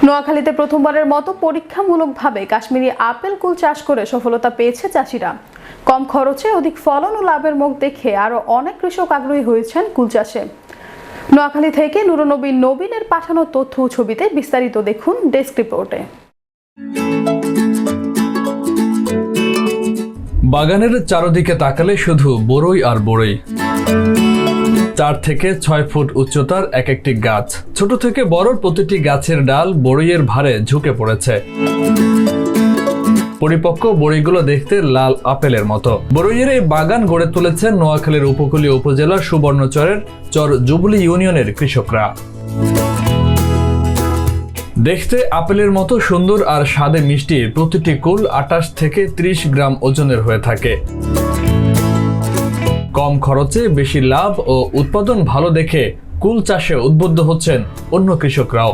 নোয়াখালীতে প্রথমবারের মতো পরীক্ষামূলকভাবে কাশ্মীরি আপেল কুল চাষ করে সফলতা পেয়েছে চাষিরা। কম খরচে অধিক ফলন ও লাভের মুখ দেখে আরো অনেক কৃষক আগ্রহী হয়েছেন কুল চাষে। নোয়াখালী থেকে নুরুন্নবী নবীনের পাঠানো তথ্য ও ছবিতে বিস্তারিত দেখুন ডেস্ক রিপোর্টে। বাগানের চারদিকে তাকালে শুধু বড়ই আর বড়ই। 4 থেকে 6 ফুট উচ্চতার এক একটি গাছ, ছোট থেকে বড় প্রতিটি গাছের ডাল বড়ইয়ের ভারে ঝুঁকে পড়েছে। পরিপক্ক বড়ইগুলো দেখতে লাল আপেলের মতো। বড়ইয়ের এই বাগান গড়ে তুলেছেন নোয়াখালীর উপকূলীয় উপজেলার সুবর্ণচরের চর জুবলি ইউনিয়নের কৃষকরা। দেখতে আপেলের মতো সুন্দর আর স্বাদে মিষ্টি প্রতিটি কুল 28 থেকে 30 গ্রাম ওজনের হয়ে থাকে। কম খরচে বেশি লাভ ও উৎপাদন ভালো দেখে কুল চাষে উদ্বুদ্ধ হচ্ছেন অন্য কৃষকরাও।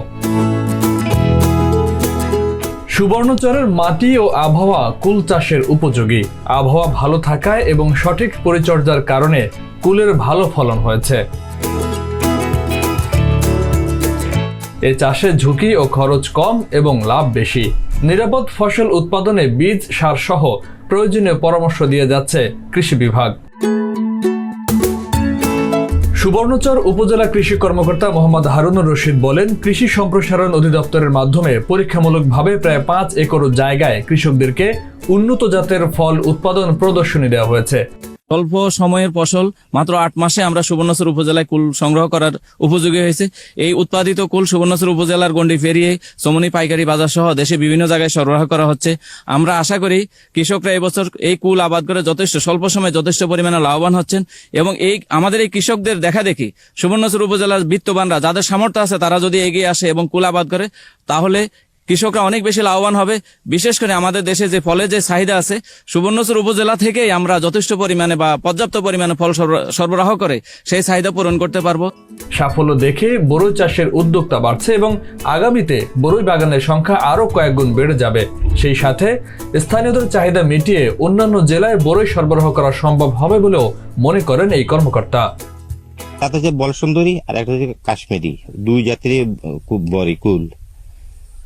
সুবর্ণচরের মাটি ও আবহাওয়া কুল চাষের উপযোগী। আবহাওয়া ভালো থাকায় এবং সঠিক পরিচর্যার কারণে কুলের ভালো ফলন হয়েছে। এ চাষে ঝুঁকি ও খরচ কম এবং লাভ বেশি। নিরাপদ ফসল উৎপাদনে বীজ, সার সহ প্রয়োজনীয় পরামর্শ দিয়ে যাচ্ছে কৃষি বিভাগ। সুবর্ণচর উপজেলা কৃষি কর্মকর্তা মোহাম্মদ হারুনুর রশিদ বলেন, কৃষি সম্প্রসারণ অধিদপ্তরের মাধ্যমে পরীক্ষামূলকভাবে প্রায় 5 একর জায়গায় কৃষকদেরকে উন্নত জাতের ফল উৎপাদন প্রদর্শনী দেওয়া হয়েছে। অল্প সময়ের ফসল মাত্র 8 মাসে আমরা সুবর্ণচর উপজেলায় কুল সংগ্রহ করার উপযোগী হয়েছে। এই উৎপাদিত কুল সুবর্ণচর উপজেলার গণ্ডি পেরিয়ে চমনি পাইকারি বাজার সহ দেশে বিভিন্ন জায়গায় সরবরাহ করা হচ্ছে। আমরা আশা করি কৃষকরা এবছর এই কুল আবাদ করে যথেষ্ট স্বল্প সময়ে যথেষ্ট পরিমাণে লাভবান হচ্ছেন এবং আমাদের এই কৃষকদের দেখা দেখি সুবর্ণচর উপজেলার বিত্তবানরা যাদের সামর্থ্য আছে তারা যদি এগিয়ে আসে এবং কুল আবাদ করে তাহলে কৃষকরা অনেক বেশি লাভবান হবে। বিশেষ করে আমাদের দেশে যে ফলের যে চাহিদা আছে, সুবর্ণচর উপজেলা থেকেই আমরা যথেষ্ট পরিমাণে বা পর্যাপ্ত পরিমাণে ফল সরবরাহ করে সেই চাহিদা পূরণ করতে পারবো। সাফল্য দেখে বড়ই চাষের উদ্যোক্তা বাড়ছে এবং আগামীতে বড়ই বাগানের সংখ্যা আরো কয়েক গুণ বেড়ে যাবে। সেই সাথে স্থানীয়দের চাহিদা মিটিয়ে অন্যান্য জেলায় বড়ই সরবরাহ করা সম্ভব হবে বলেও মনে করেন এই কর্মকর্তা। তাতে যে বলসুন্দরী আর একটা হচ্ছে কাশ্মীরি, দুই জাতের খুব বড় কুল।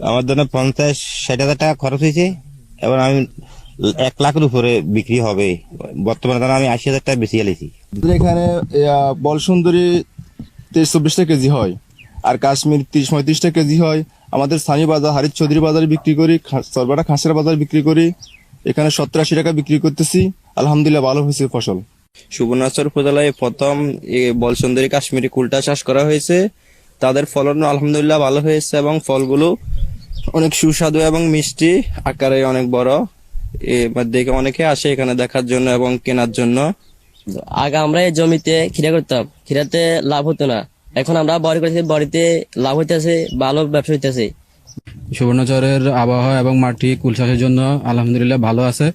আমার জন্য 50-60 হাজার টাকা খরচ হয়েছে এবং আমি 1 লাখের উপরে বিক্রি হবে। বর্তমানে আমি 80 হাজার টাকা বেশি গেলেছি। এখানে বলসুন্দরী 23-24 টাকা কেজি হয় আর কাশ্মীর 30-35 টাকা কেজি হয়। আমাদের স্থানীয় বাজার হারিজ চৌধুরী বাজারে বিক্রি করি, সরবরা খাসের বাজারে বিক্রি করি। এখানে 70-80 টাকা বিক্রি করতেছি। আলহামদুলিল্লাহ ভালো হয়েছে ফসল। সুবর্ণচর উপজেলায় প্রথম বলসুন্দরী কাশ্মীরি কুলটা চাষ করা হয়েছে। তাদের ফলন আলহামদুলিল্লাহ ভালো হয়েছে এবং ফলগুলো অনেক সুস্বাদু এবং মিষ্টি আকারে অনেক বড়। দেখে অনেকে আসে এখানে দেখার জন্য এবং কেনার জন্য। আগে আমরা এই জমিতে খিরা করতাম, খিরাতে লাভ হতো না। এখন আমরা বড়ি করতেছি, বড়িতে লাভ হইতেছে, ভালো ব্যবসা হইতেছে। সুবর্ণচরের আবহাওয়া এবং মাটি কুল চাষের জন্য আলহামদুলিল্লাহ ভালো আছে।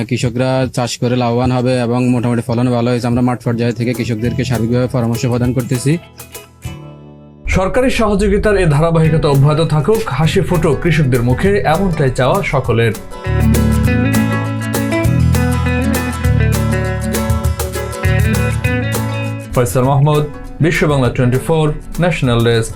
কৃষকরা চাষ করে লাভবান হবে এবং মোটামুটি ফলন ভালো হয়েছে। আমরা মাঠ পর্যায়ে থেকে কৃষকদেরকে সার্বিকভাবে পরামর্শ প্রদান করতেছি। সরকারি সহযোগিতার এই ধারাবাহিকতা অব্যাহত থাকুক, হাসি ফুটুক কৃষকদের মুখে, এমনটাই চাওয়া সকলের। ফয়সাল মাহমুদ, বিশ্ব বাংলা 24, ন্যাশনাল ডেস্ক।